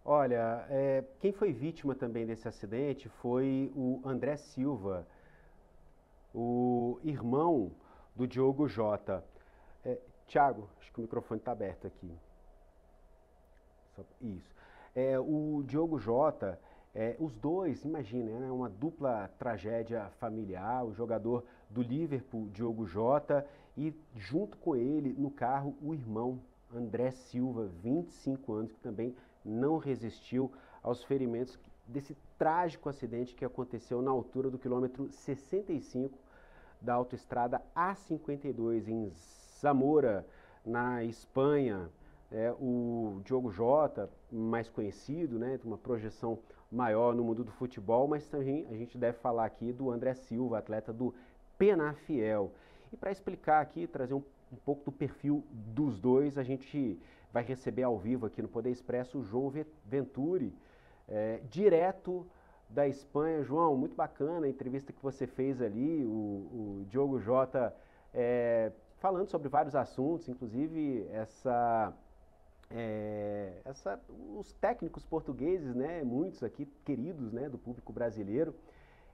Olha, quem foi vítima também desse acidente foi o André Silva, o irmão do Diogo Jota. Tiago, acho que o microfone está aberto aqui. Isso. O Diogo Jota, os dois, imagina, né, uma dupla tragédia familiar, o jogador do Liverpool, Diogo Jota, e junto com ele, no carro, o irmão, André Silva, 25 anos, que também não resistiu aos ferimentos desse trágico acidente que aconteceu na altura do quilômetro 65 da autoestrada A52 em Zamora, na Espanha. O Diogo Jota, mais conhecido, né, tem uma projeção maior no mundo do futebol, mas também a gente deve falar aqui do André Silva, atleta do Penafiel. E para explicar aqui, trazer um pouco do perfil dos dois, a gente vai receber ao vivo aqui no Poder Expresso o João Venturi, direto da Espanha. João, muito bacana a entrevista que você fez ali, o Diogo Jota falando sobre vários assuntos, inclusive os técnicos portugueses, né, muitos aqui queridos, né, do público brasileiro.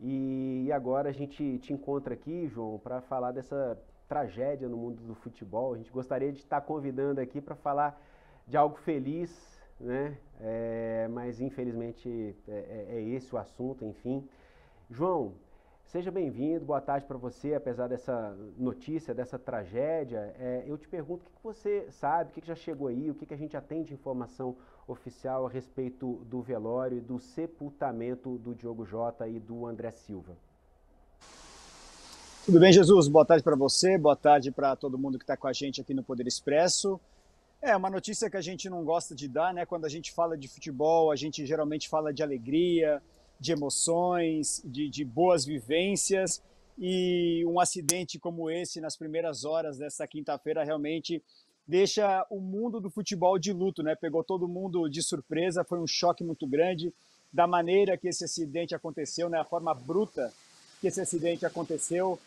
E agora a gente te encontra aqui, João, para falar dessa tragédia no mundo do futebol. A gente gostaria de estar convidando aqui para falar de algo feliz, né? Mas infelizmente é esse o assunto, enfim. João, seja bem-vindo, boa tarde para você, apesar dessa notícia, dessa tragédia. Eu te pergunto o que você sabe, o que já chegou aí, o que a gente já tem de informação oficial a respeito do velório e do sepultamento do Diogo Jota e do André Silva. Tudo bem, Jesus? Boa tarde para você, boa tarde para todo mundo que está com a gente aqui no Poder Expresso. É uma notícia que a gente não gosta de dar, né? Quando a gente fala de futebol, a gente geralmente fala de alegria, de emoções, de boas vivências. E um acidente como esse, nas primeiras horas dessa quinta-feira, realmente deixa o mundo do futebol de luto, né? Pegou todo mundo de surpresa, foi um choque muito grande da maneira que esse acidente aconteceu, né? A forma bruta que esse acidente aconteceu.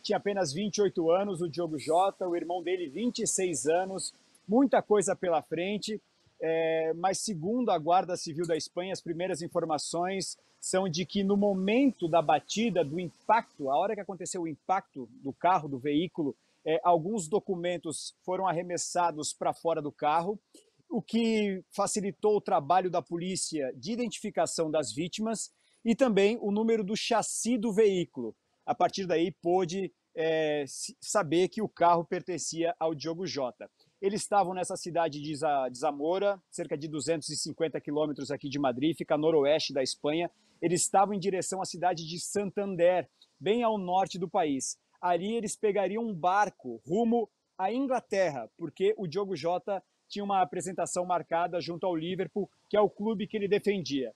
Tinha apenas 28 anos, o Diogo Jota, o irmão dele 26 anos, muita coisa pela frente, mas segundo a Guarda Civil da Espanha, as primeiras informações são de que no momento da batida, do impacto, a hora que aconteceu o impacto do carro, do veículo, alguns documentos foram arremessados para fora do carro, o que facilitou o trabalho da polícia de identificação das vítimas e também o número do chassi do veículo. A partir daí, pôde saber que o carro pertencia ao Diogo Jota. Eles estavam nessa cidade de Zamora, cerca de 250 quilômetros aqui de Madrid, fica a noroeste da Espanha. Eles estavam em direção à cidade de Santander, bem ao norte do país. Ali eles pegariam um barco rumo à Inglaterra, porque o Diogo Jota tinha uma apresentação marcada junto ao Liverpool, que é o clube que ele defendia.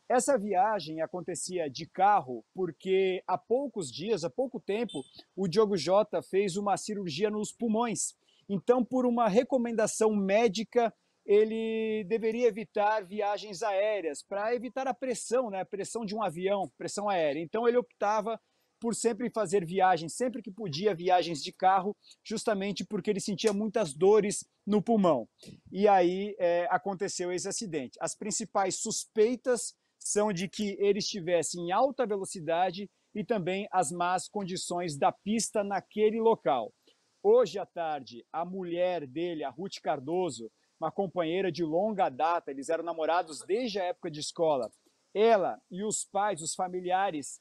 Essa viagem acontecia de carro porque há poucos dias, há pouco tempo, o Diogo Jota fez uma cirurgia nos pulmões. Então, por uma recomendação médica, ele deveria evitar viagens aéreas para evitar a pressão, né? A pressão de um avião, pressão aérea. Então, ele optava por sempre fazer viagens, sempre que podia, viagens de carro, justamente porque ele sentia muitas dores no pulmão. E aí aconteceu esse acidente. As principais suspeitas são de que ele estivesse em alta velocidade e também as más condições da pista naquele local. Hoje à tarde, a mulher dele, a Ruth Cardoso, uma companheira de longa data, eles eram namorados desde a época de escola, ela e os pais, os familiares,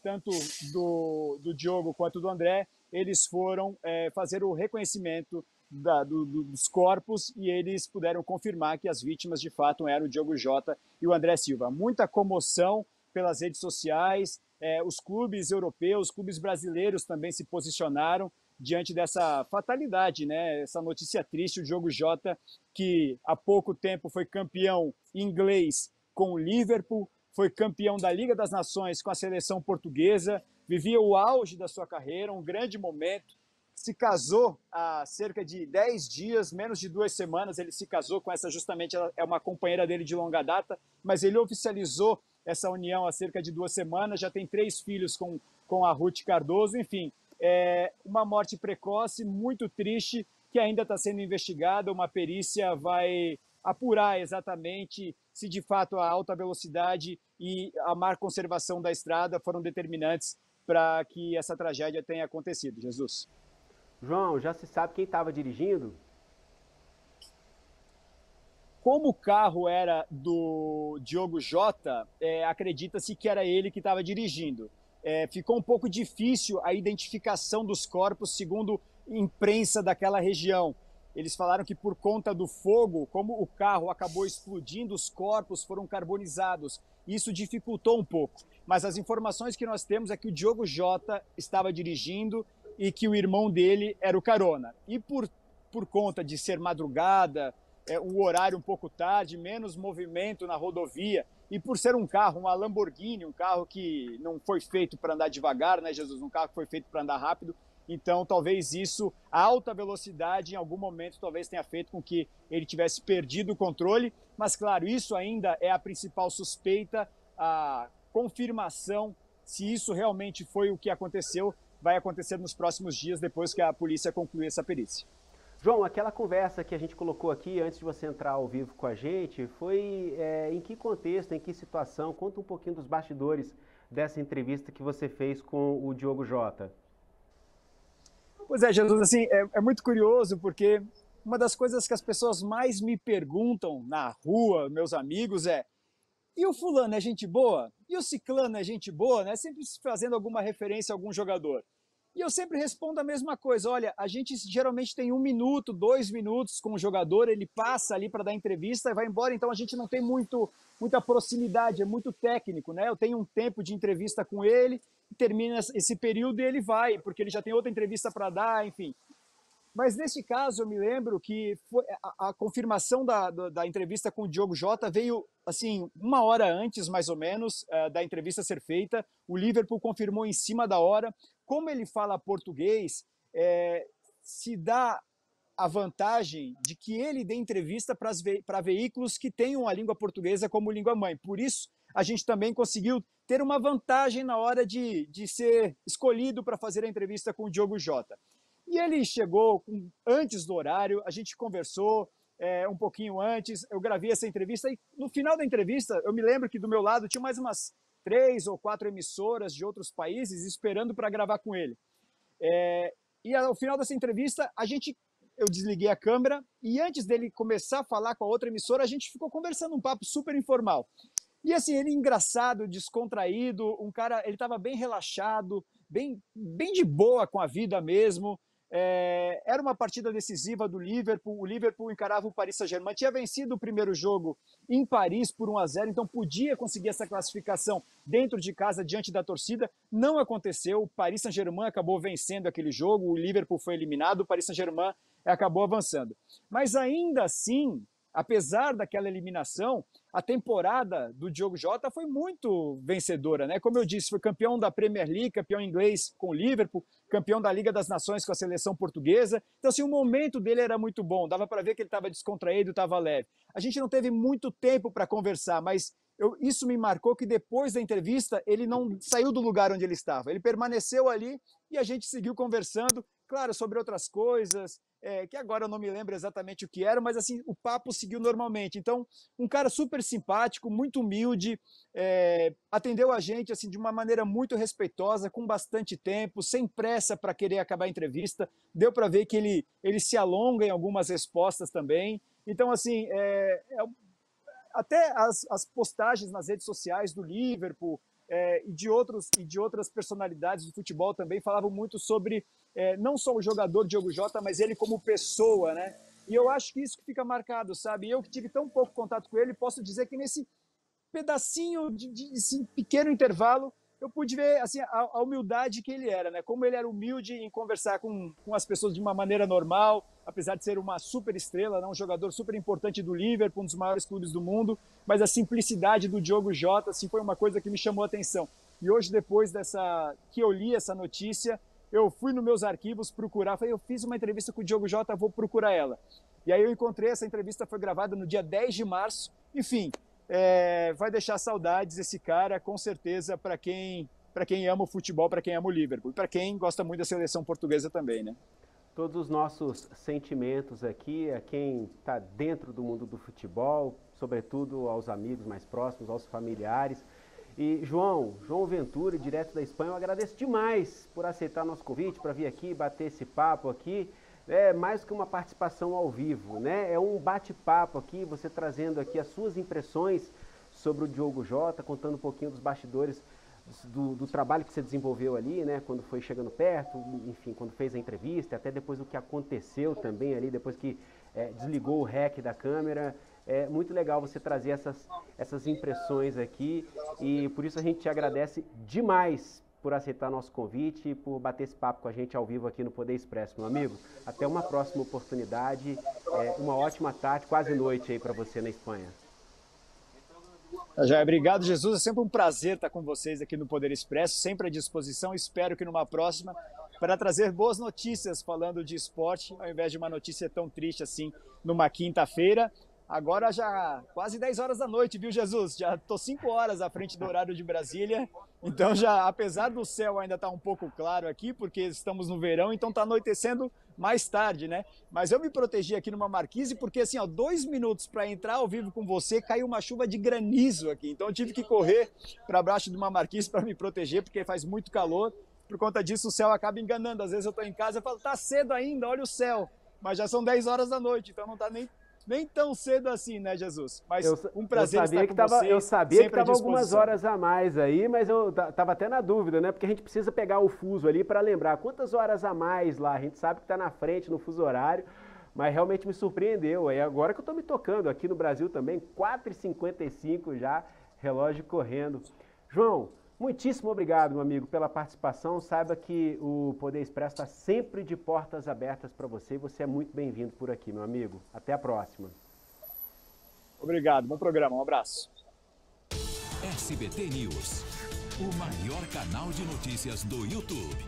tanto do Diogo quanto do André, eles foram fazer o reconhecimento dos corpos e eles puderam confirmar que as vítimas de fato eram o Diogo Jota e o André Silva. Muita comoção pelas redes sociais, os clubes europeus, clubes brasileiros também se posicionaram diante dessa fatalidade, né? Essa notícia triste, o Diogo Jota, que há pouco tempo foi campeão inglês com o Liverpool, foi campeão da Liga das Nações com a seleção portuguesa, vivia o auge da sua carreira, um grande momento, se casou há cerca de 10 dias, menos de 2 semanas, ele se casou com essa, justamente, ela é uma companheira dele de longa data, mas ele oficializou essa união há cerca de 2 semanas, já tem 3 filhos com a Ruth Cardoso, enfim, uma morte precoce, muito triste, que ainda está sendo investigada, uma perícia vai apurar exatamente se de fato a alta velocidade e a má conservação da estrada foram determinantes para que essa tragédia tenha acontecido. Jesus. João, já se sabe quem estava dirigindo? Como o carro era do Diogo Jota, acredita-se que era ele que estava dirigindo. Ficou um pouco difícil a identificação dos corpos, segundo imprensa daquela região. Eles falaram que por conta do fogo, como o carro acabou explodindo, os corpos foram carbonizados. Isso dificultou um pouco. Mas as informações que nós temos é que o Diogo Jota estava dirigindo e que o irmão dele era o carona. E por conta de ser madrugada, o horário um pouco tarde, menos movimento na rodovia, e por ser um carro, uma Lamborghini, um carro que não foi feito para andar devagar, né, Jesus? Um carro que foi feito para andar rápido. Então, talvez isso, a alta velocidade, em algum momento, talvez tenha feito com que ele tivesse perdido o controle. Mas, claro, isso ainda é a principal suspeita, a confirmação se isso realmente foi o que aconteceu, vai acontecer nos próximos dias, depois que a polícia concluir essa perícia. João, aquela conversa que a gente colocou aqui antes de você entrar ao vivo com a gente, foi em que contexto, em que situação? Conta um pouquinho dos bastidores dessa entrevista que você fez com o Diogo Jota. Pois é, Jesus, assim, é muito curioso, porque uma das coisas que as pessoas mais me perguntam na rua, meus amigos, e o fulano é gente boa? E o ciclano é gente boa? Né? Sempre fazendo alguma referência a algum jogador. E eu sempre respondo a mesma coisa, olha, a gente geralmente tem 1 minuto, 2 minutos com o jogador, ele passa ali para dar entrevista e vai embora, então a gente não tem muita proximidade, é muito técnico, né? Eu tenho um tempo de entrevista com ele, termina esse período e ele vai, porque ele já tem outra entrevista para dar, enfim. Mas nesse caso eu me lembro que foi a confirmação da entrevista com o Diogo Jota veio assim 1 hora antes, mais ou menos, da entrevista ser feita. O Liverpool confirmou em cima da hora. Como ele fala português, se dá a vantagem de que ele dê entrevista para veículos que tenham a língua portuguesa como língua mãe. Por isso, a gente também conseguiu ter uma vantagem na hora de ser escolhido para fazer a entrevista com o Diogo Jota. E ele chegou antes do horário, a gente conversou um pouquinho antes, eu gravei essa entrevista e no final da entrevista, eu me lembro que do meu lado tinha mais umas 3 ou 4 emissoras de outros países esperando para gravar com ele. E ao final dessa entrevista, eu desliguei a câmera e antes dele começar a falar com a outra emissora, a gente ficou conversando um papo super informal. E assim, ele engraçado, descontraído, um cara, ele estava bem relaxado, bem de boa com a vida mesmo. Era uma partida decisiva do Liverpool, o Liverpool encarava o Paris Saint-Germain, tinha vencido o primeiro jogo em Paris por 1-0, então podia conseguir essa classificação dentro de casa, diante da torcida, não aconteceu, o Paris Saint-Germain acabou vencendo aquele jogo, o Liverpool foi eliminado, o Paris Saint-Germain acabou avançando. Mas ainda assim, apesar daquela eliminação, a temporada do Diogo Jota foi muito vencedora, né? Como eu disse, foi campeão da Premier League, campeão inglês com o Liverpool, campeão da Liga das Nações com a seleção portuguesa. Então, assim, o momento dele era muito bom, dava para ver que ele estava descontraído, estava leve. A gente não teve muito tempo para conversar, mas isso me marcou que depois da entrevista ele não saiu do lugar onde ele estava. Ele permaneceu ali e a gente seguiu conversando, claro, sobre outras coisas, que agora eu não me lembro exatamente o que era, mas assim, o papo seguiu normalmente. Então, um cara super simpático, muito humilde, atendeu a gente assim, de uma maneira muito respeitosa, com bastante tempo, sem pressa para querer acabar a entrevista. Deu para ver que ele se alonga em algumas respostas também. Então, assim, até as postagens nas redes sociais do Liverpool e de outras personalidades do futebol também falavam muito sobre não só o jogador Diogo Jota, mas ele como pessoa, né? E eu acho que isso que fica marcado, sabe? Eu que tive tão pouco contato com ele, posso dizer que nesse pedacinho de pequeno intervalo, eu pude ver assim, a humildade que ele era, né? Como ele era humilde em conversar com as pessoas de uma maneira normal, apesar de ser uma super estrela, né? Um jogador super importante do Liverpool, um dos maiores clubes do mundo, mas a simplicidade do Diogo Jota assim, foi uma coisa que me chamou a atenção. E hoje, depois que eu li essa notícia, eu fui nos meus arquivos procurar, falei, eu fiz uma entrevista com o Diogo Jota, vou procurar ela. E aí eu encontrei, essa entrevista foi gravada no dia 10 de março, enfim, vai deixar saudades esse cara, com certeza, para quem ama o futebol, para quem ama o Liverpool, e para quem gosta muito da seleção portuguesa também, né? todos os nossos sentimentos aqui a quem está dentro do mundo do futebol, sobretudo aos amigos mais próximos, aos familiares. E João Ventura, direto da Espanha, eu agradeço demais por aceitar nosso convite para vir aqui bater esse papo aqui. É mais que uma participação ao vivo, né? É um bate-papo aqui, você trazendo aqui as suas impressões sobre o Diogo Jota, contando um pouquinho dos bastidores do trabalho que você desenvolveu ali, né? Quando foi chegando perto, enfim, quando fez a entrevista, até depois o que aconteceu também ali, depois que desligou o REC da câmera. É muito legal você trazer essas impressões aqui e por isso a gente te agradece demais por aceitar nosso convite e por bater esse papo com a gente ao vivo aqui no Poder Expresso, meu amigo. Até uma próxima oportunidade, uma ótima tarde, quase noite aí para você na Espanha. Já obrigado, Jesus. É sempre um prazer estar com vocês aqui no Poder Expresso, sempre à disposição. Espero que numa próxima, para trazer boas notícias falando de esporte, ao invés de uma notícia tão triste assim, numa quinta-feira. Agora já quase 10 horas da noite, viu, Jesus? Já estou 5 horas à frente do horário de Brasília. Então, já, apesar do céu ainda estar um pouco claro aqui, porque estamos no verão, então está anoitecendo mais tarde, né? Mas eu me protegi aqui numa marquise, porque assim, ó, 2 minutos para entrar ao vivo com você, caiu uma chuva de granizo aqui. Então, eu tive que correr para baixo de uma marquise para me proteger, porque faz muito calor. Por conta disso, o céu acaba enganando. Às vezes eu estou em casa e falo, tá cedo ainda, olha o céu. Mas já são 10 horas da noite, então não está nem tão cedo assim, né, Jesus? Mas um prazer estar com vocês. Eu sabia que estava algumas horas a mais aí, mas eu estava até na dúvida, né? Porque a gente precisa pegar o fuso ali para lembrar quantas horas a mais lá. A gente sabe que está na frente no fuso horário, mas realmente me surpreendeu. Aí agora que eu estou me tocando aqui no Brasil também, 4h55 já, relógio correndo. João, muitíssimo obrigado, meu amigo, pela participação. Saiba que o Poder Expresso está sempre de portas abertas para você e você é muito bem-vindo por aqui, meu amigo. Até a próxima. Obrigado, bom programa, um abraço. SBT News, o maior canal de notícias do YouTube.